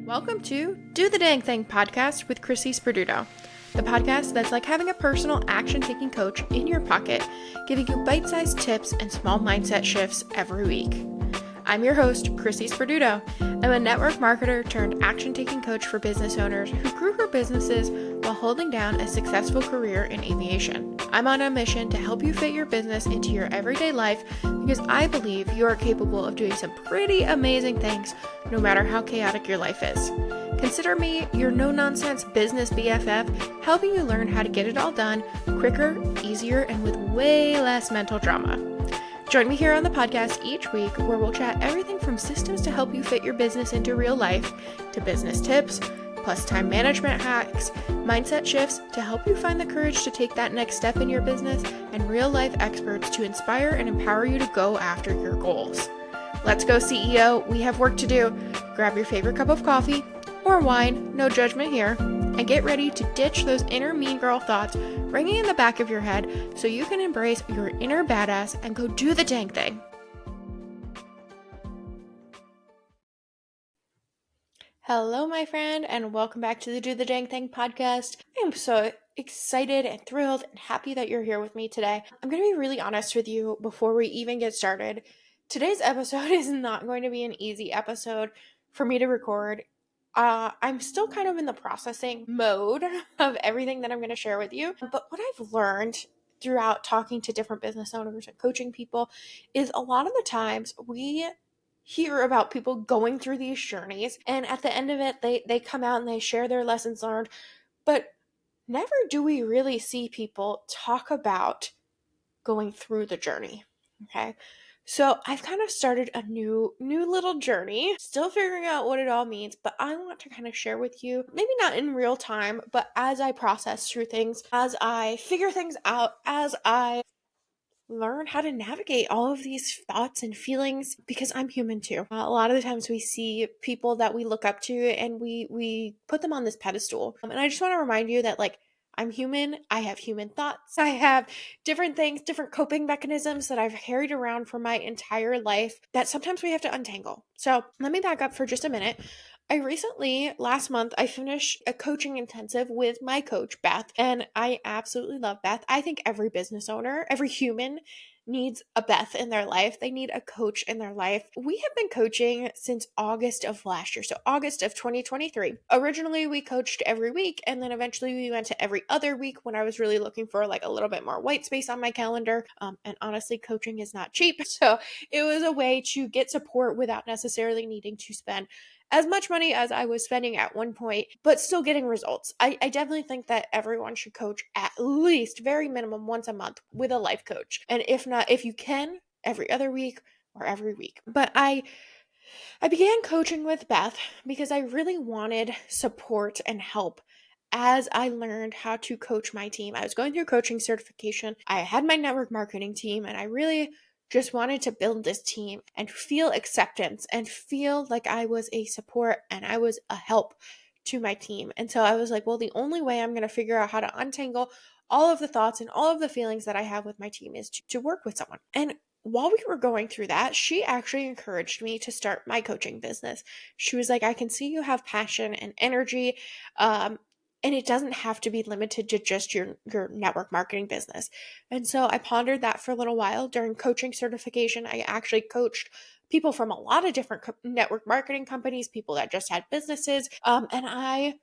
Welcome to Do the Dang Thing podcast with Chrissy Sperduto, the podcast that's like having a personal action-taking coach in your pocket, giving you bite-sized tips and small mindset shifts every week. I'm your host, Chrissy Sperduto. I'm a network marketer turned action-taking coach for business owners who grew her businesses while holding down a successful career in aviation. I'm on a mission to help you fit your business into your everyday life because I believe you are capable of doing some pretty amazing things no matter how chaotic your life is. Consider me your no-nonsense business BFF, helping you learn how to get it all done quicker, easier, and with way less mental drama. Join me here on the podcast each week where we'll chat everything from systems to help you fit your business into real life, to business tips, plus time management hacks, mindset shifts to help you find the courage to take that next step in your business, and real life experts to inspire and empower you to go after your goals. Let's go, CEO. We have work to do. Grab your favorite cup of coffee or wine, no judgment here, and get ready to ditch those inner mean girl thoughts ringing in the back of your head so you can embrace your inner badass and go do the dang thing. Hello, my friend, and welcome back to the Do the Dang Thing podcast. I am so excited and thrilled and happy that you're here with me today. I'm going to be really honest with you before we even get started. Today's episode is not going to be an easy episode for me to record. I'm still kind of in the processing mode of everything that I'm going to share with you. But what I've learned throughout talking to different business owners and coaching people is a lot of the times we hear about people going through these journeys, and at the end of it, they come out and they share their lessons learned, but never do we really see people talk about going through the journey. Okay. So I've kind of started a new little journey, still figuring out what it all means, but I want to kind of share with you, maybe not in real time, but as I process through things, as I figure things out, as I learn how to navigate all of these thoughts and feelings, because I'm human too. A lot of the times we see people that we look up to and we put them on this pedestal. And I just want to remind you that I'm human. I have human thoughts. I have different things, different coping mechanisms that I've carried around for my entire life that sometimes we have to untangle. So let me back up for just a minute. Last month, I finished a coaching intensive with my coach, Beth, and I absolutely love Beth. I think every business owner, every human needs a Beth in their life. They need a coach in their life. We have been coaching since August of last year, so August of 2023. Originally, we coached every week, and then eventually we went to every other week when I was really looking for a little bit more white space on my calendar. And honestly, coaching is not cheap, so it was a way to get support without necessarily needing to spend as much money as I was spending at one point, but still getting results. I definitely think that everyone should coach at least very minimum once a month with a life coach. And if not, if you can, every other week or every week. But I began coaching with Beth because I really wanted support and help as I learned how to coach my team. I was going through coaching certification. I had my network marketing team, and I really just wanted to build this team and feel acceptance and feel like I was a support and I was a help to my team. And so I was like, well, the only way I'm going to figure out how to untangle all of the thoughts and all of the feelings that I have with my team is to work with someone. And while we were going through that, she actually encouraged me to start my coaching business. She was like, I can see you have passion and energy. And it doesn't have to be limited to just your network marketing business. And so I pondered that for a little while. During coaching certification, I actually coached people from a lot of different network marketing companies, people that just had businesses. And I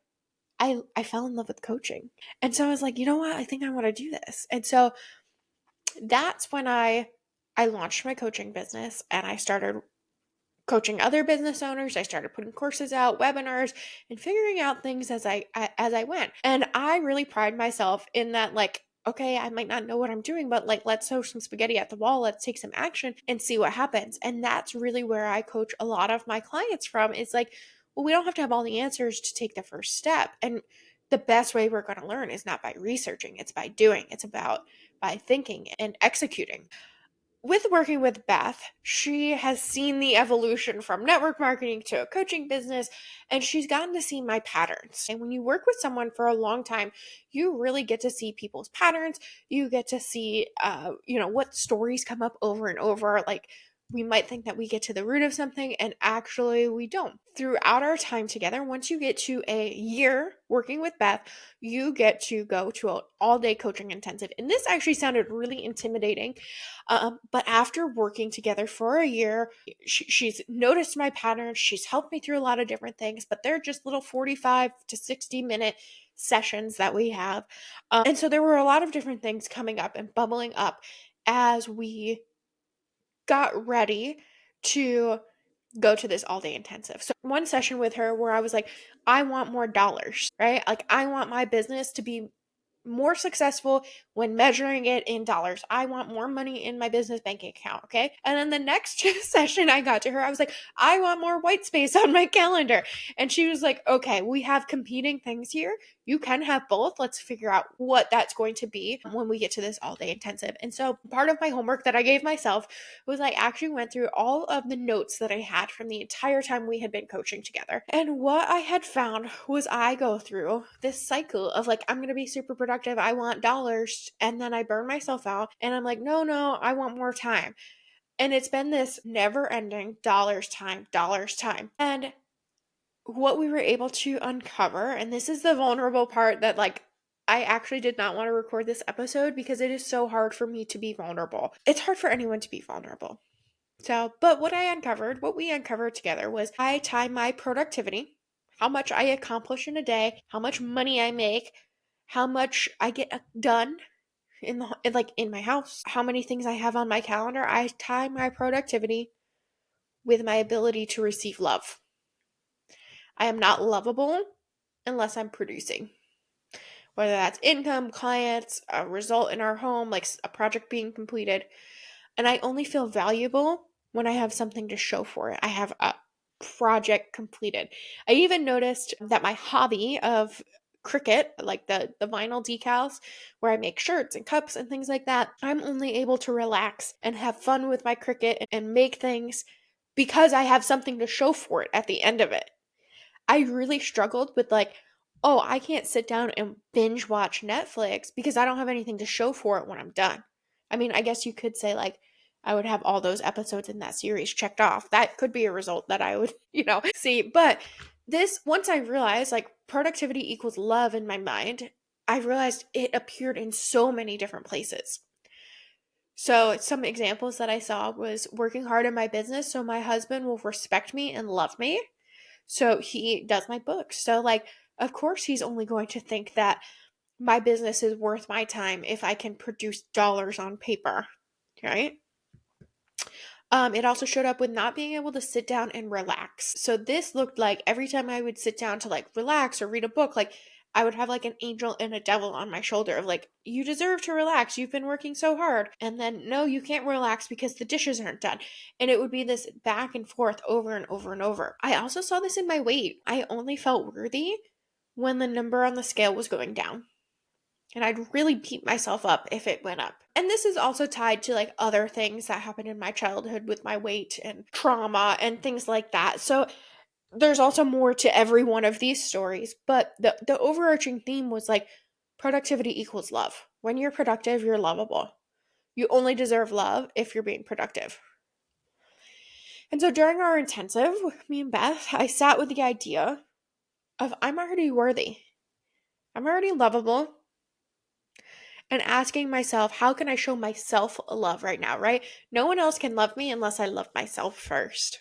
fell in love with coaching. And so I was like, you know what? I think I want to do this. And so that's when I launched my coaching business, and I started coaching other business owners. I started putting courses out, webinars, and figuring out things as I went. And I really pride myself in that, okay, I might not know what I'm doing, but let's throw some spaghetti at the wall. Let's take some action and see what happens. And that's really where I coach a lot of my clients from. It's well, we don't have to have all the answers to take the first step. And the best way we're going to learn is not by researching, it's by doing. It's about by thinking and executing. With working with Beth, she has seen the evolution from network marketing to a coaching business, and she's gotten to see my patterns. And when you work with someone for a long time, you really get to see people's patterns. You get to see, what stories come up over and over. we might think that we get to the root of something, and actually we don't. Throughout our time together, once you get to a year working with Beth, you get to go to an all-day coaching intensive. And this actually sounded really intimidating. But after working together for a year, she's noticed my patterns. She's helped me through a lot of different things, but they're just little 45 to 60-minute sessions that we have. And so there were a lot of different things coming up and bubbling up as we got ready to go to this all day intensive. So one session with her where I was like, I want more dollars, right? Like I want my business to be more successful when measuring it in dollars. I want more money in my business bank account, okay? And then the next session I got to her, I was like, I want more white space on my calendar. And she was like, okay, we have competing things here. You can have both. Let's figure out what that's going to be when we get to this all day intensive. And so part of my homework that I gave myself was I actually went through all of the notes that I had from the entire time we had been coaching together. And what I had found was I go through this cycle of like, I'm going to be super productive. I want dollars. And then I burn myself out. And I'm like, no, I want more time. And it's been this never ending dollars time. And what we were able to uncover, and this is the vulnerable part that like I actually did not want to record this episode because it is so hard for me to be vulnerable. It's hard for anyone to be vulnerable. So, but what we uncovered together was I tie my productivity, how much I accomplish in a day, how much money I make, how much I get done in my house, how many things I have on my calendar. I tie my productivity with my ability to receive love. I am not lovable unless I'm producing. Whether that's income, clients, a result in our home, like a project being completed. And I only feel valuable when I have something to show for it. I have a project completed. I even noticed that my hobby of Cricut, like the vinyl decals where I make shirts and cups and things like that, I'm only able to relax and have fun with my Cricut and make things because I have something to show for it at the end of it. I really struggled with like, oh, I can't sit down and binge watch Netflix because I don't have anything to show for it when I'm done. I mean, I guess you could say like I would have all those episodes in that series checked off. That could be a result that I would, see. But this, once I realized like productivity equals love in my mind, I realized it appeared in so many different places. So some examples that I saw was working hard in my business so my husband will respect me and love me. So he does my books. So like, of course he's only going to think that my business is worth my time if I can produce dollars on paper, right? It also showed up with not being able to sit down and relax. So this looked like every time I would sit down to like relax or read a book, like I would have like an angel and a devil on my shoulder of like, you deserve to relax. You've been working so hard. And then, no, you can't relax because the dishes aren't done. And it would be this back and forth over and over and over. I also saw this in my weight. I only felt worthy when the number on the scale was going down. And I'd really beat myself up if it went up. And this is also tied to like other things that happened in my childhood with my weight and trauma and things like that. So there's also more to every one of these stories, but the overarching theme was like productivity equals love. When you're productive, you're lovable. You only deserve love if you're being productive. And so during our intensive, me and Beth, I sat with the idea of I'm already worthy. I'm already lovable. And asking myself, how can I show myself love right now, right? No one else can love me unless I love myself first.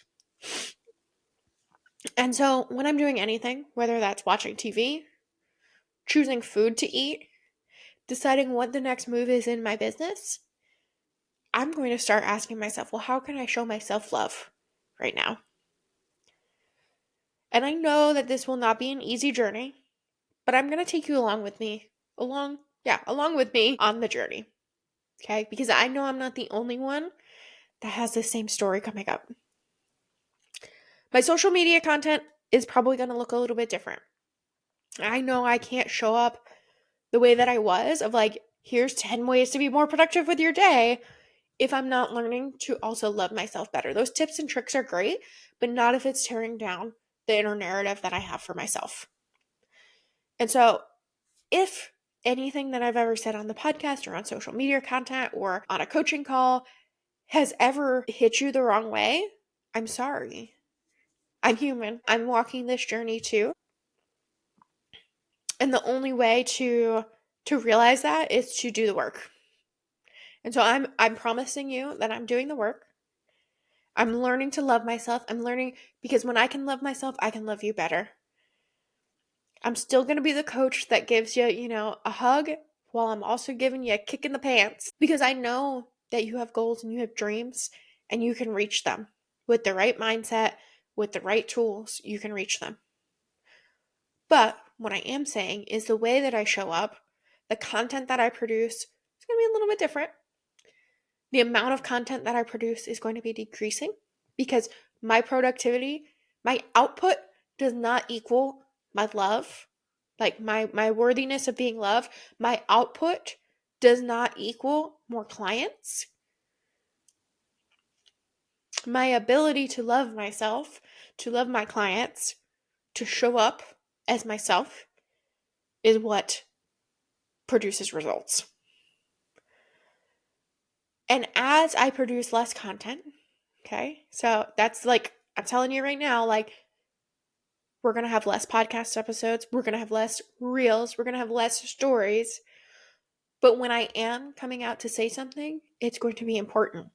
And so when I'm doing anything, whether that's watching TV, choosing food to eat, deciding what the next move is in my business, I'm going to start asking myself, well, how can I show myself love right now? And I know that this will not be an easy journey, but I'm going to take you along with me, along with me on the journey. Okay? Because I know I'm not the only one that has the same story coming up. My social media content is probably going to look a little bit different. I know I can't show up the way that I was of like, here's 10 ways to be more productive with your day if I'm not learning to also love myself better. Those tips and tricks are great, but not if it's tearing down the inner narrative that I have for myself. And so if anything that I've ever said on the podcast or on social media content or on a coaching call has ever hit you the wrong way, I'm sorry. I'm human. I'm walking this journey too. And the only way to realize that is to do the work. And so I'm promising you that I'm doing the work. I'm learning to love myself. I'm learning because when I can love myself, I can love you better. I'm still going to be the coach that gives you, a hug while I'm also giving you a kick in the pants because I know that you have goals and you have dreams and you can reach them with the right mindset, with the right tools, you can reach them. But what I am saying is the way that I show up, the content that I produce is going to be a little bit different. The amount of content that I produce is going to be decreasing because my productivity, my output does not equal my love, like my worthiness of being loved. My output does not equal more clients. My ability to love myself, to love my clients, to show up as myself is what produces results. And as I produce less content, okay, so that's like, I'm telling you right now, like, we're going to have less podcast episodes. We're going to have less reels. We're going to have less stories. But when I am coming out to say something, it's going to be important.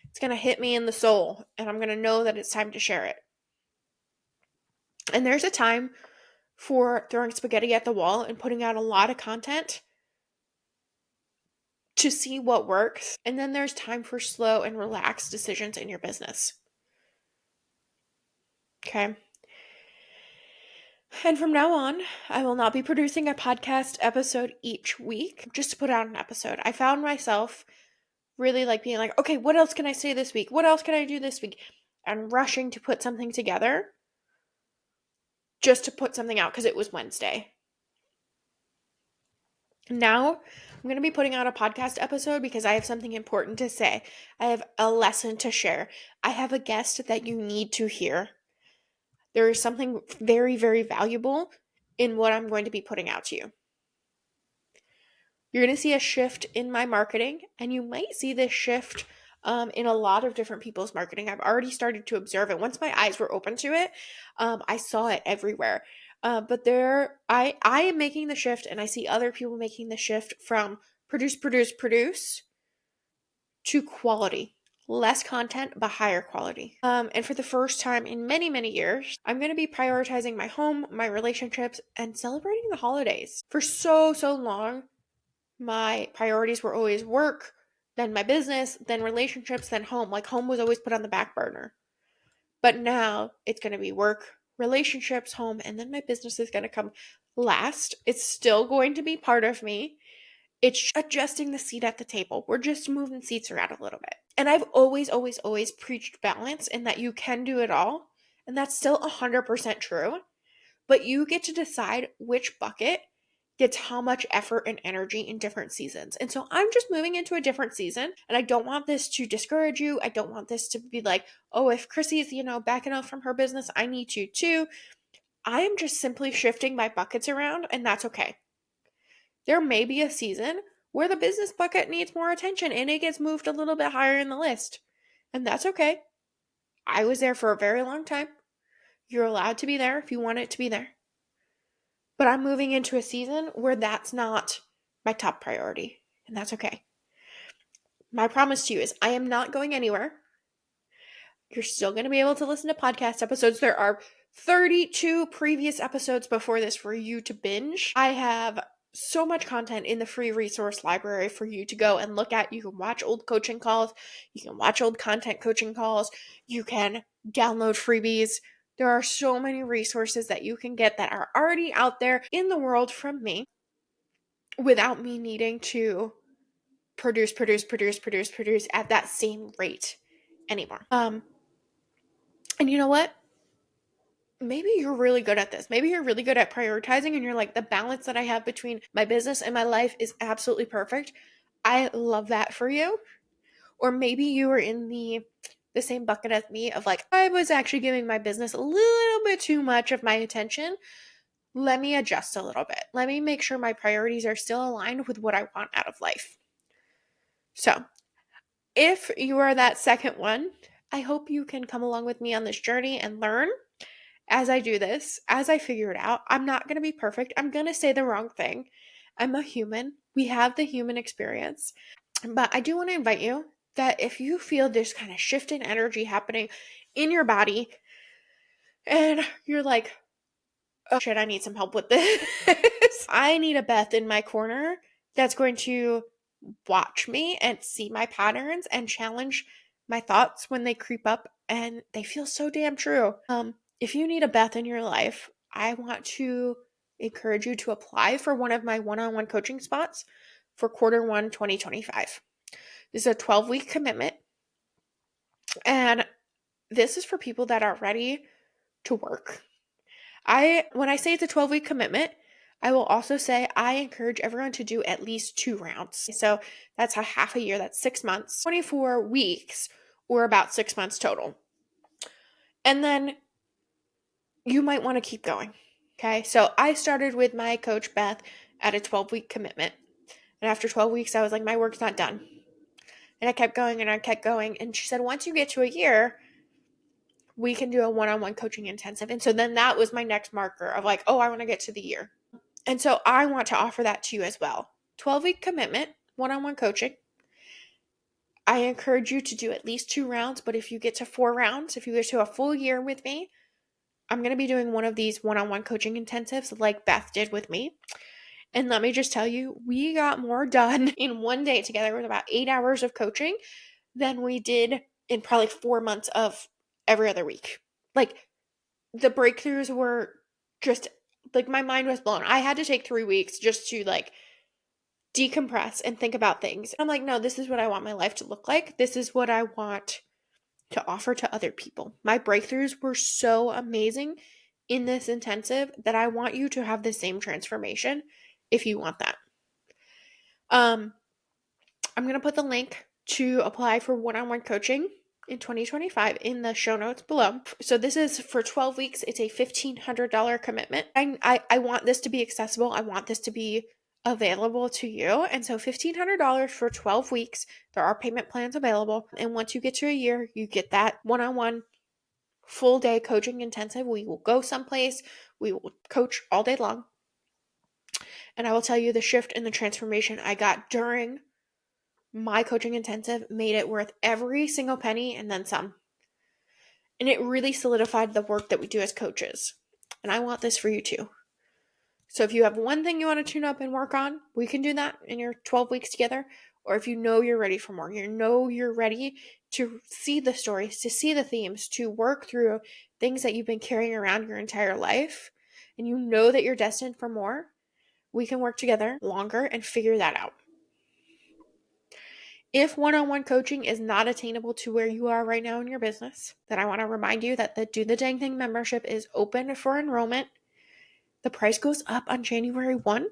It's going to hit me in the soul, and I'm going to know that it's time to share it. And there's a time for throwing spaghetti at the wall and putting out a lot of content to see what works. And then there's time for slow and relaxed decisions in your business. Okay. And from now on, I will not be producing a podcast episode each week just to put out an episode. I found myself really like being like, okay, what else can I say this week? What else can I do this week? And rushing to put something together just to put something out because it was Wednesday. Now, I'm going to be putting out a podcast episode because I have something important to say. I have a lesson to share. I have a guest that you need to hear. There is something very, very valuable in what I'm going to be putting out to you. You're going to see a shift in my marketing, and you might see this shift in a lot of different people's marketing. I've already started to observe it. Once my eyes were open to it, I saw it everywhere. But I am making the shift, and I see other people making the shift from produce to quality. Less content, but higher quality. And for the first time in many, many years, I'm going to be prioritizing my home, my relationships, and celebrating the holidays. For so long, my priorities were always work, then my business, then relationships, then home. Like, home was always put on the back burner. But now it's going to be work, relationships, home, and then my business is going to come last. It's still going to be part of me. It's adjusting the seat at the table. We're just moving seats around a little bit. And I've always preached balance and that you can do it all. And that's still 100% true. But you get to decide which bucket gets how much effort and energy in different seasons. And so I'm just moving into a different season, and I don't want this to discourage you. I don't want this to be like, oh, if Chrissy's, backing off from her business, I need to too. I am just simply shifting my buckets around, and that's okay. There may be a season where the business bucket needs more attention and it gets moved a little bit higher in the list. And that's okay. I was there for a very long time. You're allowed to be there if you want it to be there. But I'm moving into a season where that's not my top priority, and that's okay. My promise to you is I am not going anywhere. You're still going to be able to listen to podcast episodes. There are 32 previous episodes before this for you to binge. I have so much content in the free resource library for you to go and look at. You can watch old coaching calls. You can watch old content coaching calls. You can download freebies. There are so many resources that you can get that are already out there in the world from me without me needing to produce at that same rate anymore. And you know what? Maybe you're really good at this. Maybe you're really good at prioritizing and you're like, the balance that I have between my business and my life is absolutely perfect. I love that for you. Or maybe you were in the same bucket as me of like, I was actually giving my business a little bit too much of my attention. Let me adjust a little bit. Let me make sure my priorities are still aligned with what I want out of life. So, If you are that second one, I hope you can come along with me on this journey and learn as I do this, as I figure it out. I'm not going to be perfect. I'm going to say the wrong thing. I'm a human. We have the human experience. But I do want to invite you that if you feel this kind of shift in energy happening in your body and you're like, oh shit, I need some help with this. I need a Beth in my corner that's going to watch me and see my patterns and challenge my thoughts when they creep up and they feel so damn true. If you need a Beth in your life, I want to encourage you to apply for one of my one-on-one coaching spots for Q1 2025. This is a 12-week commitment, and this is for people that are ready to work. When I say it's a 12-week commitment, I will also say I encourage everyone to do at least 2 rounds. So that's a half a year, that's 6 months, 24 weeks, or about 6 months total. And then you might want to keep going. Okay, so I started with my coach Beth at a 12-week commitment. And after 12 weeks, I was like, my work's not done. And I kept going and I kept going. And she said, once you get to a year, we can do a one-on-one coaching intensive. And so then that was my next marker of like, oh, I want to get to the year. And so I want to offer that to you as well. 12-week commitment, one-on-one coaching. I encourage you to do at least 2 rounds, but if you get to 4 rounds, if you get to a full year with me, I'm going to be doing one of these one-on-one coaching intensives like Beth did with me. And let me just tell you, we got more done in one day together with about 8 hours of coaching than we did in probably 4 months of every other week. Like, the breakthroughs were just, like, my mind was blown. I had to take 3 weeks just to, like, decompress and think about things. I'm like, no, this is what I want my life to look like. This is what I want to offer to other people. My breakthroughs were so amazing in this intensive that I want you to have the same transformation if you want that. I'm going to put the link to apply for one-on-one coaching in 2025 in the show notes below. So this is for 12 weeks. It's a $1,500 commitment. I want this to be accessible. I want this to be available to you. And so $1,500 for 12 weeks. There are payment plans available. And once you get to a year, you get that one-on-one full day coaching intensive. We will go someplace. We will coach all day long. And I will tell you the shift and the transformation I got during my coaching intensive made it worth every single penny and then some. And it really solidified the work that we do as coaches. And I want this for you too. So if you have one thing you want to tune up and work on, we can do that in your 12 weeks together. Or if you know you're ready for more, you know you're ready to see the stories, to see the themes, to work through things that you've been carrying around your entire life, and you know that you're destined for more, we can work together longer and figure that out. If one-on-one coaching is not attainable to where you are right now in your business, then I want to remind you that the Do the Dang Thing membership is open for enrollment. The price goes up on January 1.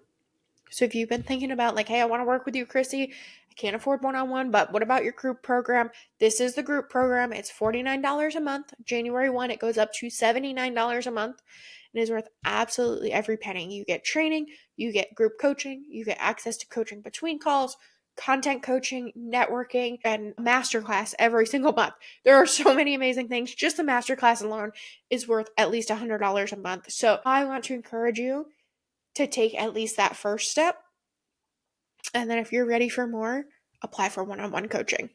So if you've been thinking about like, hey, I want to work with you, Chrissy, I can't afford one-on-one, but what about your group program? This is the group program. It's $49 a month. January 1, it goes up to $79 a month. It is worth absolutely every penny. You get training, you get group coaching, you get access to coaching between calls, content coaching, networking, and masterclass every single month. There are so many amazing things. Just the masterclass alone is worth at least $100 a month. So I want to encourage you to take at least that first step. And then if you're ready for more, apply for one-on-one coaching.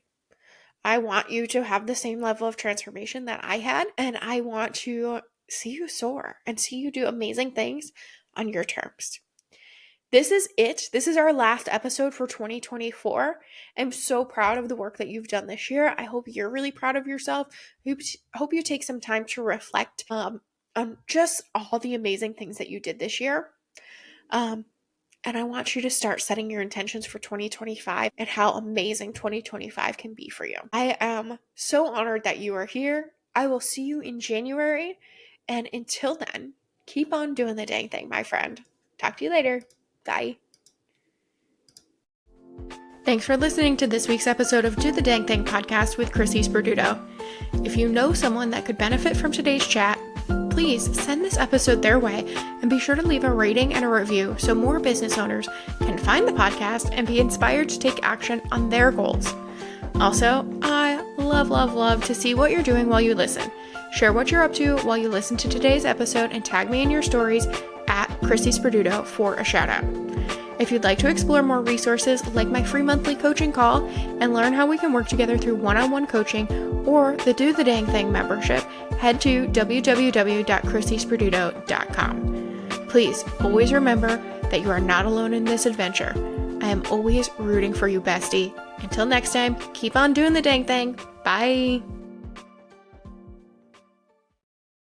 I want you to have the same level of transformation that I had, and I want to see you soar and see you do amazing things on your terms. This is it. This is our last episode for 2024. I'm so proud of the work that you've done this year. I hope you're really proud of yourself. I hope you take some time to reflect on just all the amazing things that you did this year. And I want you to start setting your intentions for 2025 and how amazing 2025 can be for you. I am so honored that you are here. I will see you in January. And until then, keep on doing the dang thing, my friend. Talk to you later. Bye. Thanks for listening to this week's episode of Do the Dang Thing podcast with Chrissy Sperduto. If you know someone that could benefit from today's chat, please send this episode their way and be sure to leave a rating and a review so more business owners can find the podcast and be inspired to take action on their goals. Also, I love to see what you're doing while you listen. Share what you're up to while you listen to today's episode and tag me in your stories at Chrissy Sperduto for a shout out. If you'd like to explore more resources like my free monthly coaching call and learn how we can work together through one-on-one coaching or the Do the Dang Thing membership, head to www.chrissysperduto.com. Please always remember that you are not alone in this adventure. I am always rooting for you, bestie. Until next time, keep on doing the dang thing. Bye.